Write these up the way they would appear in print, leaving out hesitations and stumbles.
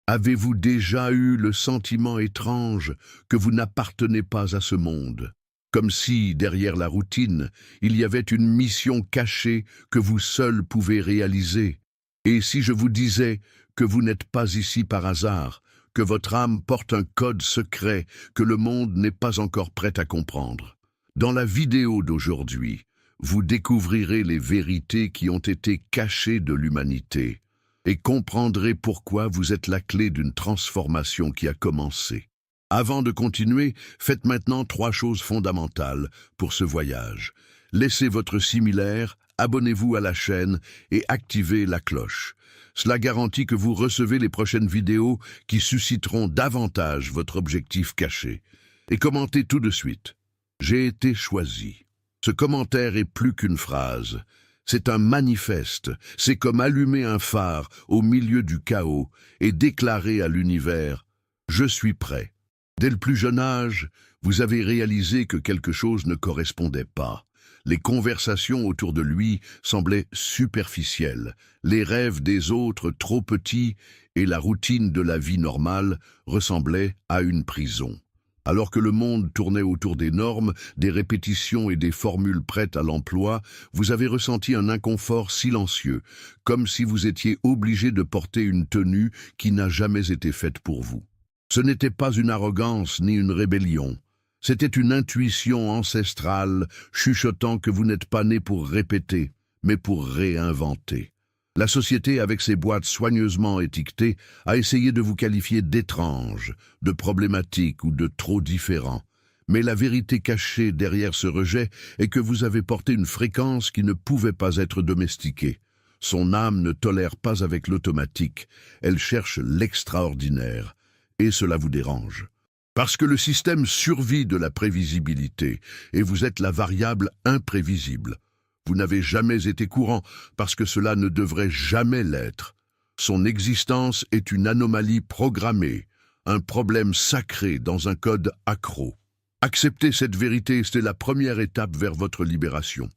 Avez-vous déjà eu le sentiment étrange que vous n'appartenez pas à ce monde? Comme si, derrière la routine, il y avait une mission cachée que vous seul pouvez réaliser. Et si je vous disais que vous n'êtes pas ici par hasard, que votre âme porte un code secret que le monde n'est pas encore prêt à comprendre? Dans la vidéo d'aujourd'hui, vous découvrirez les vérités qui ont été cachées de l'humanité et comprendrez pourquoi vous êtes la clé d'une transformation qui a commencé. Avant de continuer, faites maintenant 3 choses fondamentales pour ce voyage. Laissez votre similaire, abonnez-vous à la chaîne et activez la cloche. Cela garantit que vous recevez les prochaines vidéos qui susciteront davantage votre objectif caché. Et commentez tout de suite. J'ai été choisi. Ce commentaire est plus qu'une phrase. C'est un manifeste. C'est comme allumer un phare au milieu du chaos et déclarer à l'univers « Je suis prêt ». Dès le plus jeune âge, vous avez réalisé que quelque chose ne correspondait pas. Les conversations autour de lui semblaient superficielles, les rêves des autres trop petits et la routine de la vie normale ressemblaient à une prison. Alors que le monde tournait autour des normes, des répétitions et des formules prêtes à l'emploi, vous avez ressenti un inconfort silencieux, comme si vous étiez obligé de porter une tenue qui n'a jamais été faite pour vous. Ce n'était pas une arrogance ni une rébellion. C'était une intuition ancestrale, chuchotant que vous n'êtes pas né pour répéter, mais pour réinventer. La société, avec ses boîtes soigneusement étiquetées, a essayé de vous qualifier d'étrange, de problématique ou de trop différent. Mais la vérité cachée derrière ce rejet est que vous avez porté une fréquence qui ne pouvait pas être domestiquée. Son âme ne tolère pas avec l'automatique, elle cherche l'extraordinaire. Et cela vous dérange. Parce que le système survit de la prévisibilité, et vous êtes la variable imprévisible. Vous n'avez jamais été courant, parce que cela ne devrait jamais l'être. Son existence est une anomalie programmée, un problème sacré dans un code accro. Accepter cette vérité, c'est la première étape vers votre libération.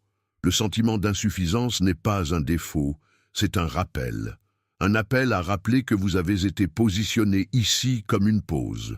Le sentiment d'insuffisance n'est pas un défaut, c'est un rappel. Un appel à rappeler que vous avez été positionné ici comme une pause.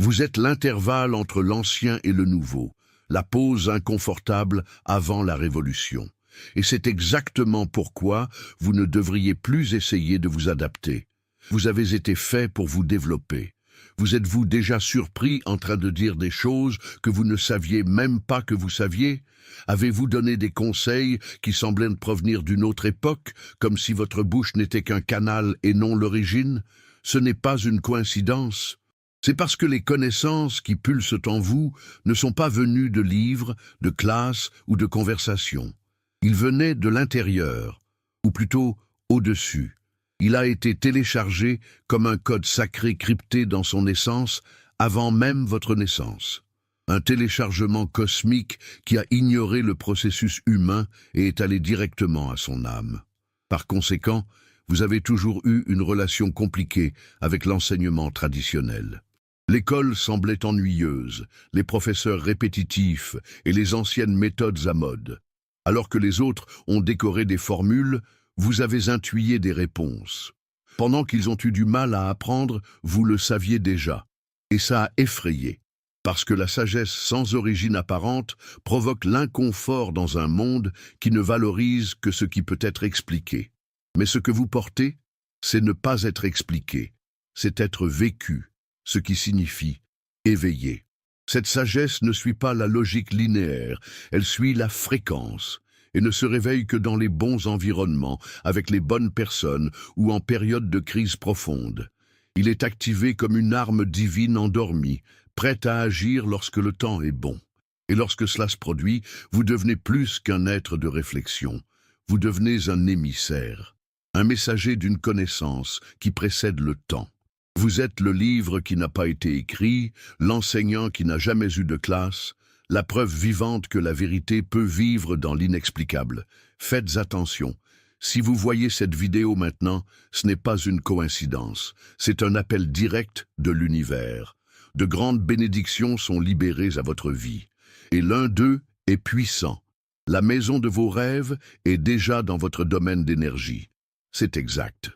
Vous êtes l'intervalle entre l'ancien et le nouveau, la pause inconfortable avant la révolution. Et c'est exactement pourquoi vous ne devriez plus essayer de vous adapter. Vous avez été fait pour vous développer. Vous êtes-vous déjà surpris en train de dire des choses que vous ne saviez même pas que vous saviez? Avez-vous donné des conseils qui semblaient provenir d'une autre époque, comme si votre bouche n'était qu'un canal et non l'origine? Ce n'est pas une coïncidence. C'est parce que les connaissances qui pulsent en vous ne sont pas venues de livres, de classes ou de conversations. Ils venaient de l'intérieur, ou plutôt au-dessus. Il a été téléchargé comme un code sacré crypté dans son essence avant même votre naissance. Un téléchargement cosmique qui a ignoré le processus humain et est allé directement à son âme. Par conséquent, vous avez toujours eu une relation compliquée avec l'enseignement traditionnel. L'école semblait ennuyeuse, les professeurs répétitifs et les anciennes méthodes à mode. Alors que les autres ont décoré des formules, vous avez intuité des réponses. Pendant qu'ils ont eu du mal à apprendre, vous le saviez déjà. Et ça a effrayé. Parce que la sagesse sans origine apparente provoque l'inconfort dans un monde qui ne valorise que ce qui peut être expliqué. Mais ce que vous portez, c'est ne pas être expliqué, c'est être vécu. Ce qui signifie éveillé. Cette sagesse ne suit pas la logique linéaire, elle suit la fréquence et ne se réveille que dans les bons environnements, avec les bonnes personnes ou en période de crise profonde. Il est activé comme une arme divine endormie, prête à agir lorsque le temps est bon. Et lorsque cela se produit, vous devenez plus qu'un être de réflexion, vous devenez un émissaire, un messager d'une connaissance qui précède le temps. Vous êtes le livre qui n'a pas été écrit, l'enseignant qui n'a jamais eu de classe, la preuve vivante que la vérité peut vivre dans l'inexplicable. Faites attention. Si vous voyez cette vidéo maintenant, ce n'est pas une coïncidence. C'est un appel direct de l'univers. De grandes bénédictions sont libérées à votre vie. Et l'un d'eux est puissant. La maison de vos rêves est déjà dans votre domaine d'énergie. C'est exact.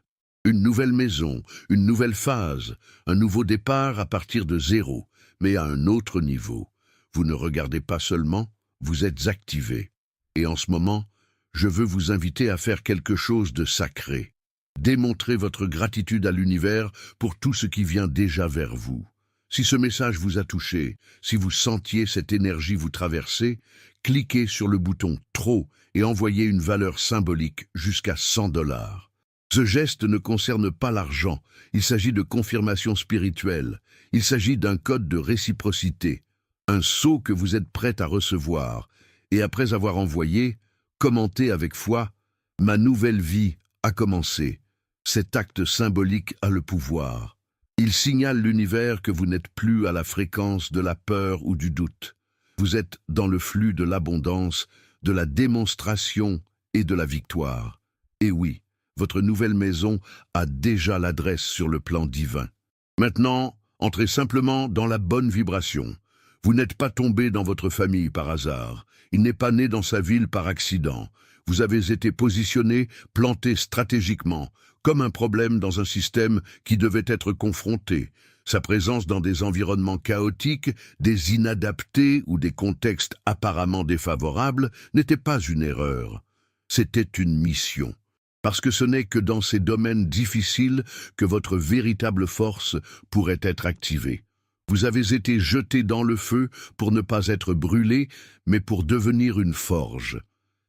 Une nouvelle maison, une nouvelle phase, un nouveau départ à partir de zéro, mais à un autre niveau. Vous ne regardez pas seulement, vous êtes activé. Et en ce moment, je veux vous inviter à faire quelque chose de sacré. Démontrez votre gratitude à l'univers pour tout ce qui vient déjà vers vous. Si ce message vous a touché, si vous sentiez cette énergie vous traverser, cliquez sur le bouton « Trop » et envoyez une valeur symbolique jusqu'à 100 $. Ce geste ne concerne pas l'argent, il s'agit de confirmation spirituelle, il s'agit d'un code de réciprocité, un sceau que vous êtes prêt à recevoir, et après avoir envoyé, commentez avec foi « Ma nouvelle vie a commencé ». Cet acte symbolique a le pouvoir. Il signale l'univers que vous n'êtes plus à la fréquence de la peur ou du doute. Vous êtes dans le flux de l'abondance, de la démonstration et de la victoire. Et oui, votre nouvelle maison a déjà l'adresse sur le plan divin. Maintenant, entrez simplement dans la bonne vibration. Vous n'êtes pas tombé dans votre famille par hasard. Il n'est pas né dans sa ville par accident. Vous avez été positionné, planté stratégiquement, comme un problème dans un système qui devait être confronté. Sa présence dans des environnements chaotiques, des inadaptés ou des contextes apparemment défavorables n'était pas une erreur. C'était une mission. Parce que ce n'est que dans ces domaines difficiles que votre véritable force pourrait être activée. Vous avez été jeté dans le feu pour ne pas être brûlé, mais pour devenir une forge.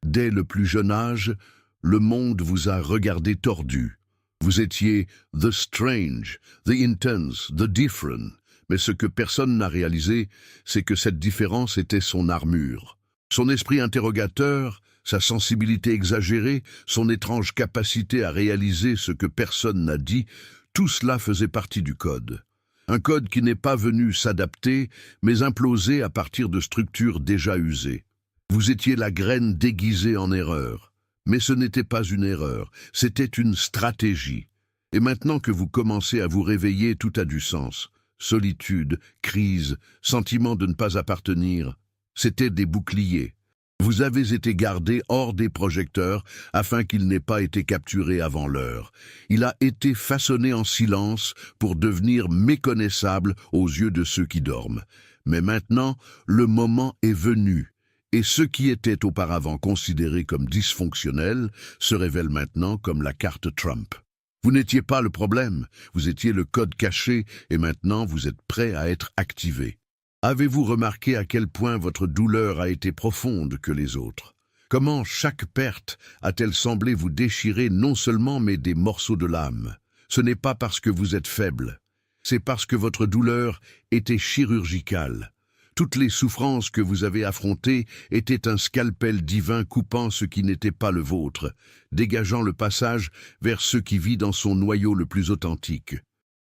Dès le plus jeune âge, le monde vous a regardé tordu. Vous étiez « the strange »,« the intense »,« the different ». Mais ce que personne n'a réalisé, c'est que cette différence était son armure. Son esprit interrogateur, sa sensibilité exagérée, son étrange capacité à réaliser ce que personne n'a dit, tout cela faisait partie du code. Un code qui n'est pas venu s'adapter, mais imploser à partir de structures déjà usées. Vous étiez la graine déguisée en erreur. Mais ce n'était pas une erreur, c'était une stratégie. Et maintenant que vous commencez à vous réveiller, tout a du sens. Solitude, crise, sentiment de ne pas appartenir, c'étaient des boucliers. Vous avez été gardé hors des projecteurs afin qu'il n'ait pas été capturé avant l'heure. Il a été façonné en silence pour devenir méconnaissable aux yeux de ceux qui dorment. Mais maintenant, le moment est venu. Et ce qui était auparavant considéré comme dysfonctionnel se révèle maintenant comme la carte Trump. Vous n'étiez pas le problème, vous étiez le code caché et maintenant vous êtes prêt à être activé. Avez-vous remarqué à quel point votre douleur a été profonde que les autres? Comment chaque perte a-t-elle semblé vous déchirer non seulement mais des morceaux de l'âme? Ce n'est pas parce que vous êtes faible, c'est parce que votre douleur était chirurgicale. Toutes les souffrances que vous avez affrontées étaient un scalpel divin coupant ce qui n'était pas le vôtre, dégageant le passage vers ce qui vit dans son noyau le plus authentique.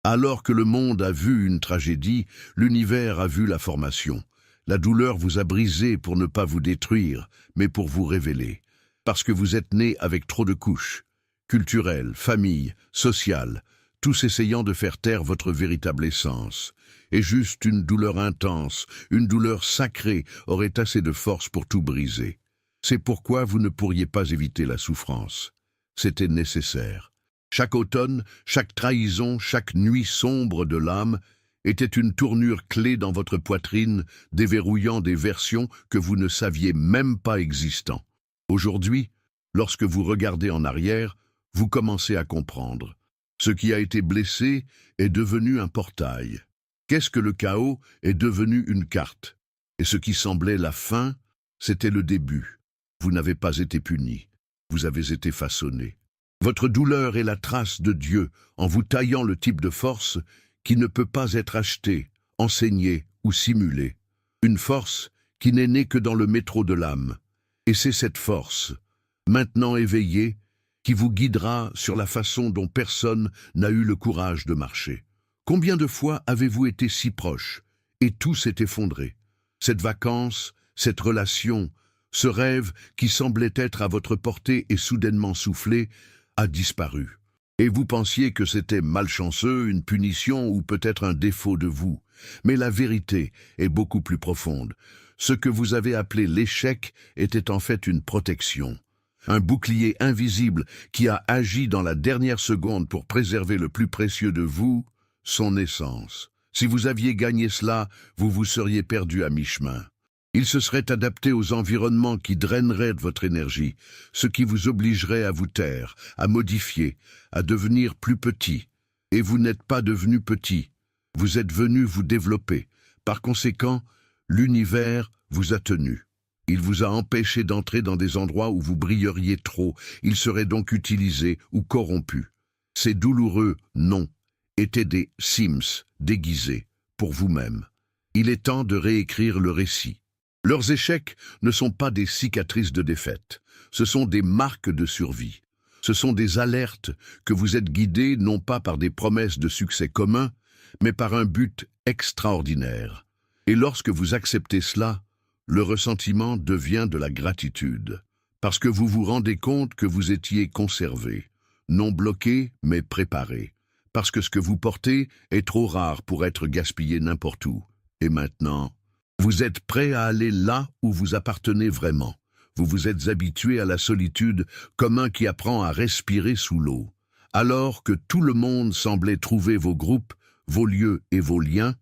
Alors que le monde a vu une tragédie, l'univers a vu la formation. La douleur vous a brisé pour ne pas vous détruire, mais pour vous révéler. Parce que vous êtes né avec trop de couches, culturelles, famille, sociales, tous essayant de faire taire votre véritable essence. Et juste une douleur intense, une douleur sacrée aurait assez de force pour tout briser. C'est pourquoi vous ne pourriez pas éviter la souffrance. C'était nécessaire. Chaque automne, chaque trahison, chaque nuit sombre de l'âme était une tournure clé dans votre poitrine, déverrouillant des versions que vous ne saviez même pas existant. Aujourd'hui, lorsque vous regardez en arrière, vous commencez à comprendre. Ce qui a été blessé est devenu un portail. Qu'est-ce que le chaos est devenu une carte? Et ce qui semblait la fin, c'était le début. Vous n'avez pas été puni, vous avez été façonné. Votre douleur est la trace de Dieu en vous taillant le type de force qui ne peut pas être achetée, enseignée ou simulée. Une force qui n'est née que dans le métro de l'âme. Et c'est cette force, maintenant éveillée, qui vous guidera sur la façon dont personne n'a eu le courage de marcher. Combien de fois avez-vous été si proche et tout s'est effondré? Cette vacance, cette relation, ce rêve qui semblait être à votre portée et soudainement soufflé, a disparu. Et vous pensiez que c'était malchanceux, une punition ou peut-être un défaut de vous. Mais la vérité est beaucoup plus profonde. Ce que vous avez appelé l'échec était en fait une protection. Un bouclier invisible qui a agi dans la dernière seconde pour préserver le plus précieux de vous, son essence. Si vous aviez gagné cela, vous vous seriez perdu à mi-chemin. Il se serait adapté aux environnements qui draineraient de votre énergie, ce qui vous obligerait à vous taire, à modifier, à devenir plus petit. Et vous n'êtes pas devenu petit. Vous êtes venu vous développer. Par conséquent, l'univers vous a tenu. Il vous a empêché d'entrer dans des endroits où vous brilleriez trop. Il serait donc utilisé ou corrompu. Ces douloureux non étaient des Sims déguisés pour vous-même. Il est temps de réécrire le récit. Leurs échecs ne sont pas des cicatrices de défaite. Ce sont des marques de survie. Ce sont des alertes que vous êtes guidés non pas par des promesses de succès communs, mais par un but extraordinaire. Et lorsque vous acceptez cela, le ressentiment devient de la gratitude, parce que vous vous rendez compte que vous étiez conservé, non bloqué, mais préparé, parce que ce que vous portez est trop rare pour être gaspillé n'importe où. Et maintenant, vous êtes prêt à aller là où vous appartenez vraiment. Vous vous êtes habitué à la solitude comme un qui apprend à respirer sous l'eau. Alors que tout le monde semblait trouver vos groupes, vos lieux et vos liens,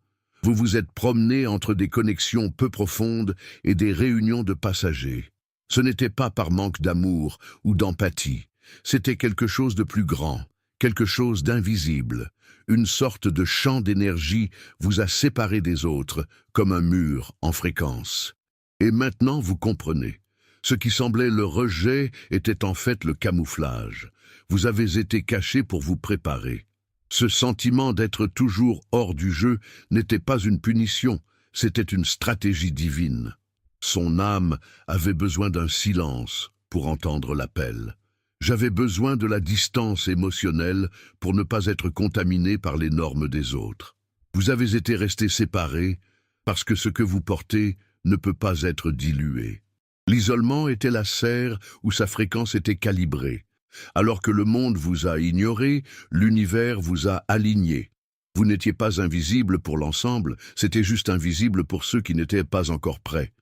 vous vous êtes promené entre des connexions peu profondes et des réunions de passagers. Ce n'était pas par manque d'amour ou d'empathie, c'était quelque chose de plus grand, quelque chose d'invisible. Une sorte de champ d'énergie vous a séparé des autres, comme un mur en fréquence. Et maintenant vous comprenez. Ce qui semblait le rejet était en fait le camouflage. Vous avez été caché pour vous préparer. Ce sentiment d'être toujours hors du jeu n'était pas une punition, c'était une stratégie divine. Son âme avait besoin d'un silence pour entendre l'appel. J'avais besoin de la distance émotionnelle pour ne pas être contaminé par les normes des autres. Vous avez été restés séparés parce que ce que vous portez ne peut pas être dilué. L'isolement était la serre où sa fréquence était calibrée. Alors que le monde vous a ignoré, l'univers vous a aligné. Vous n'étiez pas invisible pour l'ensemble, c'était juste invisible pour ceux qui n'étaient pas encore prêts.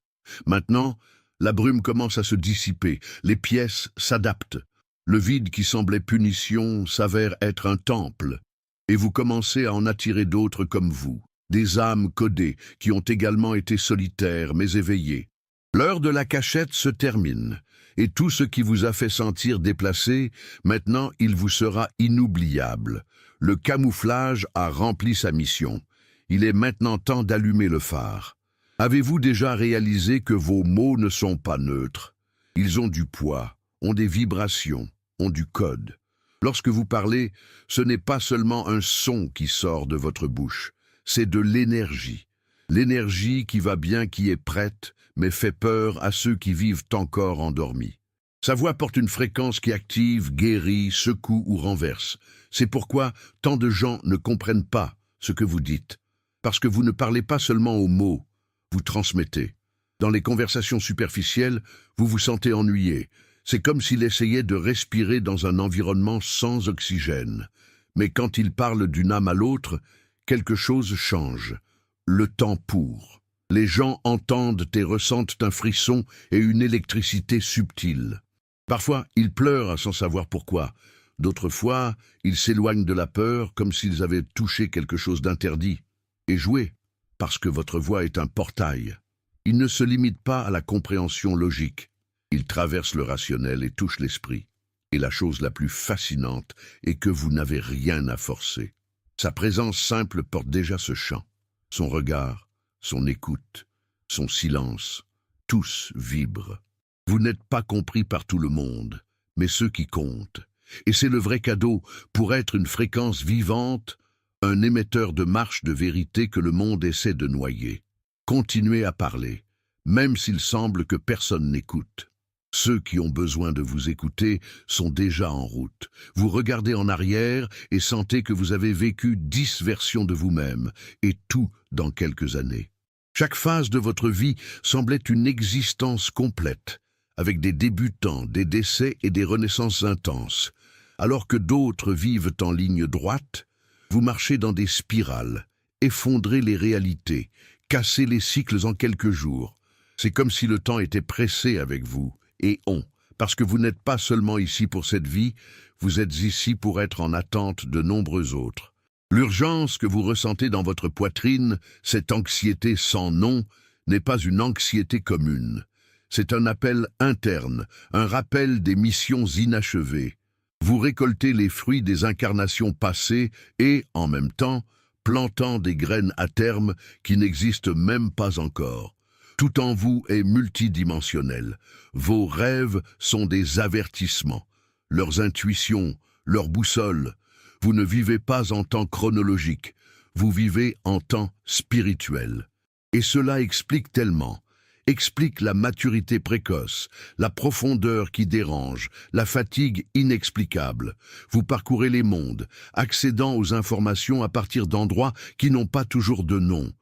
Maintenant, la brume commence à se dissiper, les pièces s'adaptent. Le vide qui semblait punition s'avère être un temple, et vous commencez à en attirer d'autres comme vous, des âmes codées qui ont également été solitaires mais éveillées. L'heure de la cachette se termine, et tout ce qui vous a fait sentir déplacé, maintenant il vous sera inoubliable. Le camouflage a rempli sa mission. Il est maintenant temps d'allumer le phare. Avez-vous déjà réalisé que vos mots ne sont pas neutres? Ils ont du poids, ont des vibrations, ont du code. Lorsque vous parlez, ce n'est pas seulement un son qui sort de votre bouche, c'est de l'énergie. L'énergie qui va bien, qui est prête, mais fait peur à ceux qui vivent encore endormis. Sa voix porte une fréquence qui active, guérit, secoue ou renverse. C'est pourquoi tant de gens ne comprennent pas ce que vous dites. Parce que vous ne parlez pas seulement aux mots, vous transmettez. Dans les conversations superficielles, vous vous sentez ennuyé. C'est comme s'il essayait de respirer dans un environnement sans oxygène. Mais quand il parle d'une âme à l'autre, quelque chose change. Le temps pour. Les gens entendent et ressentent un frisson et une électricité subtile. Parfois, ils pleurent sans savoir pourquoi. D'autres fois, ils s'éloignent de la peur comme s'ils avaient touché quelque chose d'interdit. Et joué, parce que votre voix est un portail. Il ne se limite pas à la compréhension logique. Il traverse le rationnel et touche l'esprit. Et la chose la plus fascinante est que vous n'avez rien à forcer. Sa présence simple porte déjà ce chant. Son regard, son écoute, son silence, tous vibrent. Vous n'êtes pas compris par tout le monde, mais ceux qui comptent. Et c'est le vrai cadeau, pour être une fréquence vivante, un émetteur de marche de vérité que le monde essaie de noyer. Continuez à parler, même s'il semble que personne n'écoute. Ceux qui ont besoin de vous écouter sont déjà en route. Vous regardez en arrière et sentez que vous avez vécu 10 versions de vous-même, et tout dans quelques années. Chaque phase de votre vie semblait une existence complète, avec des débutants, des décès et des renaissances intenses. Alors que d'autres vivent en ligne droite, vous marchez dans des spirales, effondrez les réalités, cassez les cycles en quelques jours. C'est comme si le temps était pressé avec vous, et on, parce que vous n'êtes pas seulement ici pour cette vie, vous êtes ici pour être en attente de nombreux autres. L'urgence que vous ressentez dans votre poitrine, cette anxiété sans nom, n'est pas une anxiété commune. C'est un appel interne, un rappel des missions inachevées. Vous récoltez les fruits des incarnations passées et, en même temps, plantant des graines à terme qui n'existent même pas encore. Tout en vous est multidimensionnel. Vos rêves sont des avertissements, leurs intuitions, leurs boussoles. Vous ne vivez pas en temps chronologique, vous vivez en temps spirituel. Et cela explique tellement. Explique la maturité précoce, la profondeur qui dérange, la fatigue inexplicable. Vous parcourez les mondes, accédant aux informations à partir d'endroits qui n'ont pas toujours de nom.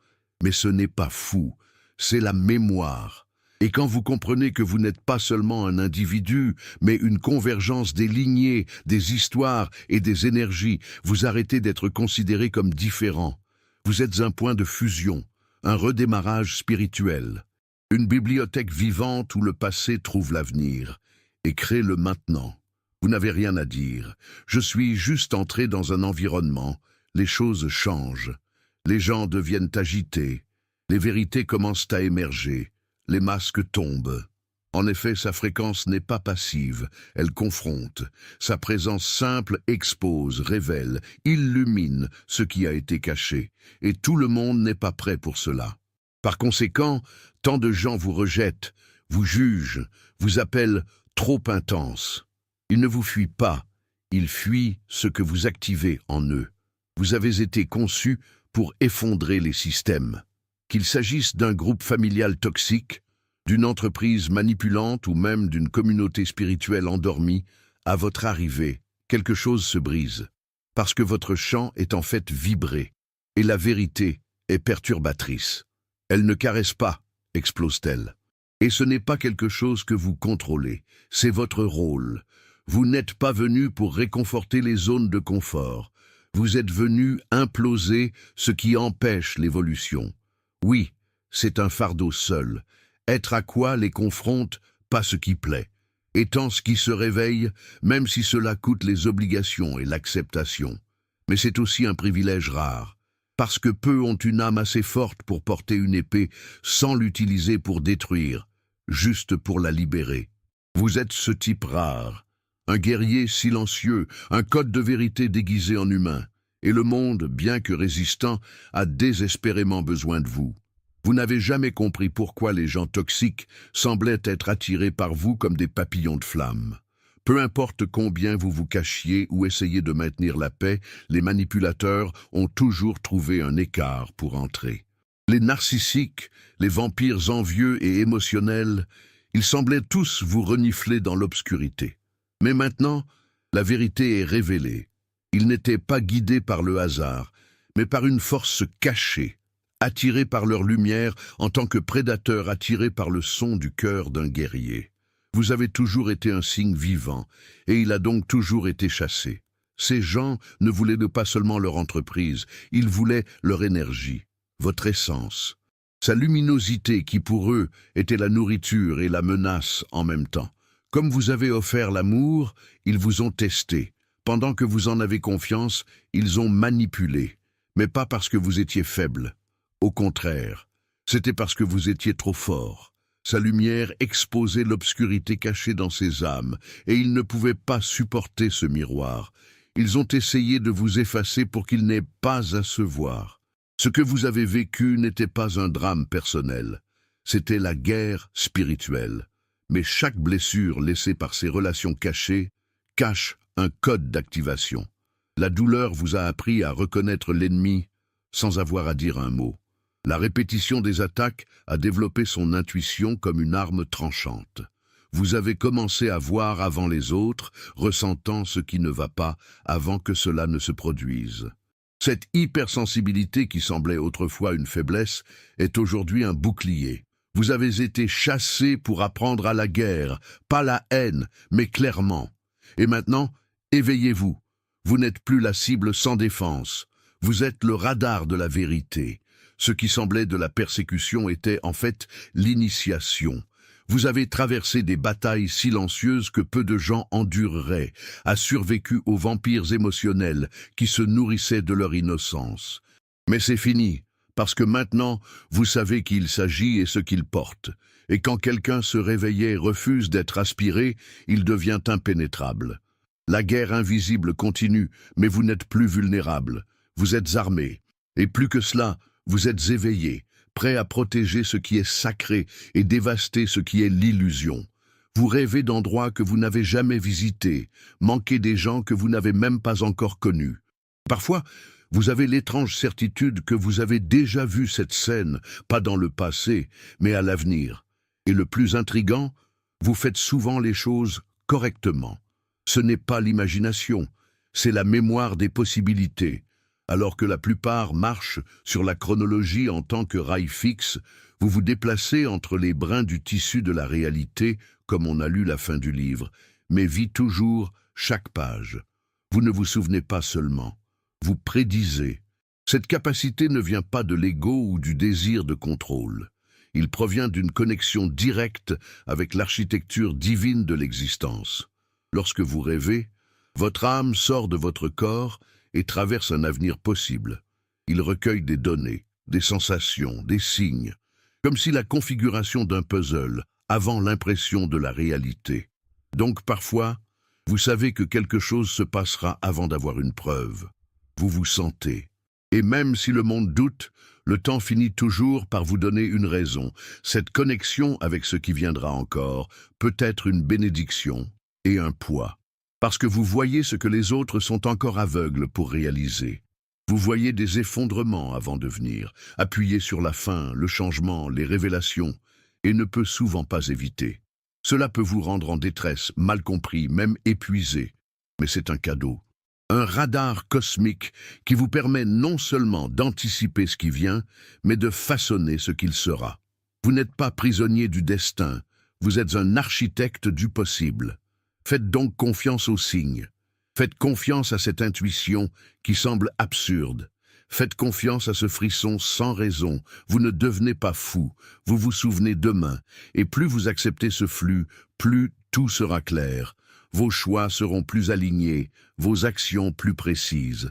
Mais ce n'est pas fou, c'est la mémoire. Et quand vous comprenez que vous n'êtes pas seulement un individu, mais une convergence des lignées, des histoires et des énergies, vous arrêtez d'être considéré comme différent. Vous êtes un point de fusion, un redémarrage spirituel. Une bibliothèque vivante où le passé trouve l'avenir et crée le maintenant. Vous n'avez rien à dire. Je suis juste entré dans un environnement. Les choses changent. Les gens deviennent agités. Les vérités commencent à émerger. Les masques tombent. En effet, sa fréquence n'est pas passive. Elle confronte. Sa présence simple expose, révèle, illumine ce qui a été caché. Et tout le monde n'est pas prêt pour cela. Par conséquent, tant de gens vous rejettent, vous jugent, vous appellent trop intense. Ils ne vous fuient pas, ils fuient ce que vous activez en eux. Vous avez été conçus pour effondrer les systèmes. Qu'il s'agisse d'un groupe familial toxique, d'une entreprise manipulante ou même d'une communauté spirituelle endormie, à votre arrivée, quelque chose se brise. Parce que votre chant est en fait vibré, et la vérité est perturbatrice. Elle ne caresse pas, explose-t-elle. Et ce n'est pas quelque chose que vous contrôlez, c'est votre rôle. Vous n'êtes pas venu pour réconforter les zones de confort. Vous êtes venu imploser ce qui empêche l'évolution. Oui, c'est un fardeau seul. Être à quoi les confronte, pas ce qui plaît. Étant ce qui se réveille, même si cela coûte les obligations et l'acceptation. Mais c'est aussi un privilège rare. Parce que peu ont une âme assez forte pour porter une épée sans l'utiliser pour détruire, juste pour la libérer. Vous êtes ce type rare, un guerrier silencieux, un code de vérité déguisé en humain. Et le monde, bien que résistant, a désespérément besoin de vous. Vous n'avez jamais compris pourquoi les gens toxiques semblaient être attirés par vous comme des papillons de flammes. Peu importe combien vous vous cachiez ou essayez de maintenir la paix, les manipulateurs ont toujours trouvé un écart pour entrer. Les narcissiques, les vampires envieux et émotionnels, ils semblaient tous vous renifler dans l'obscurité. Mais maintenant, la vérité est révélée. Ils n'étaient pas guidés par le hasard, mais par une force cachée, attirés par leur lumière en tant que prédateurs attirés par le son du cœur d'un guerrier. Vous avez toujours été un signe vivant, et il a donc toujours été chassé. Ces gens ne voulaient pas seulement leur entreprise, ils voulaient leur énergie, votre essence, sa luminosité qui pour eux était la nourriture et la menace en même temps. Comme vous avez offert l'amour, ils vous ont testé. Pendant que vous en avez confiance, ils ont manipulé, mais pas parce que vous étiez faible. Au contraire, c'était parce que vous étiez trop fort. Sa lumière exposait l'obscurité cachée dans ses âmes, et ils ne pouvaient pas supporter ce miroir. Ils ont essayé de vous effacer pour qu'il n'ait pas à se voir. Ce que vous avez vécu n'était pas un drame personnel, c'était la guerre spirituelle. Mais chaque blessure laissée par ces relations cachées cache un code d'activation. La douleur vous a appris à reconnaître l'ennemi sans avoir à dire un mot. La répétition des attaques a développé son intuition comme une arme tranchante. Vous avez commencé à voir avant les autres, ressentant ce qui ne va pas avant que cela ne se produise. Cette hypersensibilité qui semblait autrefois une faiblesse est aujourd'hui un bouclier. Vous avez été chassé pour apprendre à la guerre, pas la haine, mais clairement. Et maintenant, éveillez-vous. Vous n'êtes plus la cible sans défense. Vous êtes le radar de la vérité. Ce qui semblait de la persécution était en fait l'initiation. Vous avez traversé des batailles silencieuses que peu de gens endureraient, a survécu aux vampires émotionnels qui se nourrissaient de leur innocence. Mais c'est fini, parce que maintenant, vous savez qui il s'agit et ce qu'il porte. Et quand quelqu'un se réveillait et refuse d'être aspiré, il devient impénétrable. La guerre invisible continue, mais vous n'êtes plus vulnérable. Vous êtes armé. Et plus que cela, vous êtes éveillé, prêt à protéger ce qui est sacré et dévaster ce qui est l'illusion. Vous rêvez d'endroits que vous n'avez jamais visités, manquez des gens que vous n'avez même pas encore connus. Parfois, vous avez l'étrange certitude que vous avez déjà vu cette scène, pas dans le passé, mais à l'avenir. Et le plus intrigant, vous faites souvent les choses correctement. Ce n'est pas l'imagination, c'est la mémoire des possibilités. Alors que la plupart marchent sur la chronologie en tant que rail fixe, vous vous déplacez entre les brins du tissu de la réalité, comme on a lu la fin du livre, mais vit toujours chaque page. Vous ne vous souvenez pas seulement, vous prédisez. Cette capacité ne vient pas de l'ego ou du désir de contrôle. Il provient d'une connexion directe avec l'architecture divine de l'existence. Lorsque vous rêvez, votre âme sort de votre corps et traverse un avenir possible. Il recueille des données, des sensations, des signes, comme si la configuration d'un puzzle avant l'impression de la réalité. Donc parfois, vous savez que quelque chose se passera avant d'avoir une preuve. Vous vous sentez. Et même si le monde doute, le temps finit toujours par vous donner une raison. Cette connexion avec ce qui viendra encore peut être une bénédiction et un poids. Parce que vous voyez ce que les autres sont encore aveugles pour réaliser. Vous voyez des effondrements avant de venir, appuyés sur la fin, le changement, les révélations, et ne peut souvent pas éviter. Cela peut vous rendre en détresse, mal compris, même épuisé. Mais c'est un cadeau. Un radar cosmique qui vous permet non seulement d'anticiper ce qui vient, mais de façonner ce qu'il sera. Vous n'êtes pas prisonnier du destin, vous êtes un architecte du possible. Faites donc confiance aux signes. Faites confiance à cette intuition qui semble absurde. Faites confiance à ce frisson sans raison. Vous ne devenez pas fou. Vous vous souvenez demain. Et plus vous acceptez ce flux, plus tout sera clair. Vos choix seront plus alignés, vos actions plus précises.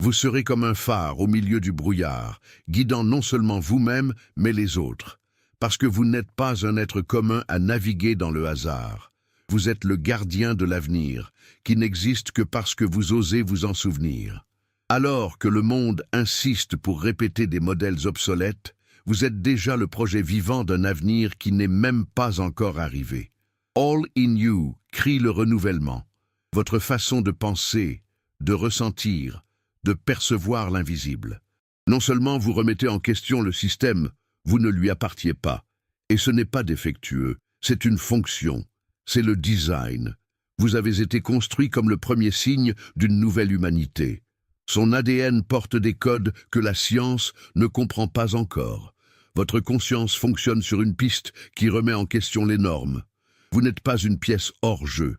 Vous serez comme un phare au milieu du brouillard, guidant non seulement vous-même, mais les autres. Parce que vous n'êtes pas un être commun à naviguer dans le hasard. Vous êtes le gardien de l'avenir, qui n'existe que parce que vous osez vous en souvenir. Alors que le monde insiste pour répéter des modèles obsolètes, vous êtes déjà le projet vivant d'un avenir qui n'est même pas encore arrivé. All in you crie le renouvellement. Votre façon de penser, de ressentir, de percevoir l'invisible. Non seulement vous remettez en question le système, vous ne lui appartiez pas. Et ce n'est pas défectueux, c'est une fonction. C'est le design. Vous avez été construit comme le premier signe d'une nouvelle humanité. Son ADN porte des codes que la science ne comprend pas encore. Votre conscience fonctionne sur une piste qui remet en question les normes. Vous n'êtes pas une pièce hors jeu.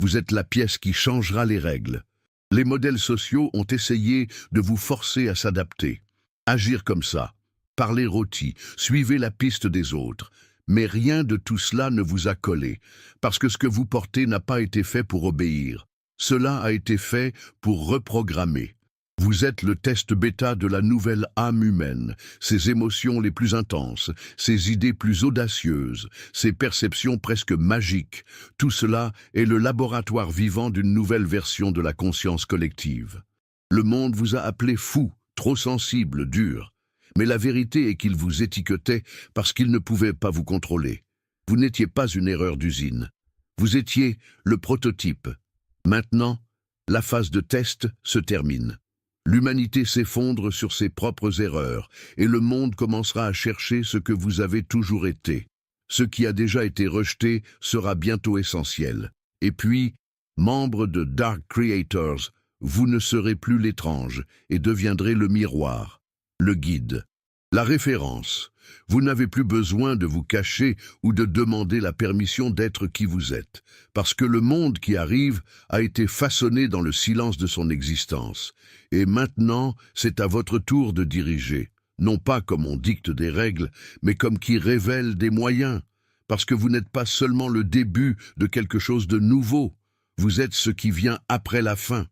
Vous êtes la pièce qui changera les règles. Les modèles sociaux ont essayé de vous forcer à s'adapter. Agir comme ça. Parler rôti. Suivez la piste des autres. Mais rien de tout cela ne vous a collé, parce que ce que vous portez n'a pas été fait pour obéir. Cela a été fait pour reprogrammer. Vous êtes le test bêta de la nouvelle âme humaine, ses émotions les plus intenses, ses idées plus audacieuses, ses perceptions presque magiques. Tout cela est le laboratoire vivant d'une nouvelle version de la conscience collective. Le monde vous a appelé fou, trop sensible, dur. Mais la vérité est qu'il vous étiquetait parce qu'il ne pouvait pas vous contrôler. Vous n'étiez pas une erreur d'usine. Vous étiez le prototype. Maintenant, la phase de test se termine. L'humanité s'effondre sur ses propres erreurs et le monde commencera à chercher ce que vous avez toujours été. Ce qui a déjà été rejeté sera bientôt essentiel. Et puis, membre de Dark Creators, vous ne serez plus l'étrange et deviendrez le miroir. Le guide. La référence. Vous n'avez plus besoin de vous cacher ou de demander la permission d'être qui vous êtes, parce que le monde qui arrive a été façonné dans le silence de son existence. Et maintenant, c'est à votre tour de diriger, non pas comme on dicte des règles, mais comme qui révèle des moyens. parce que vous n'êtes pas seulement le début de quelque chose de nouveau, vous êtes ce qui vient après la fin.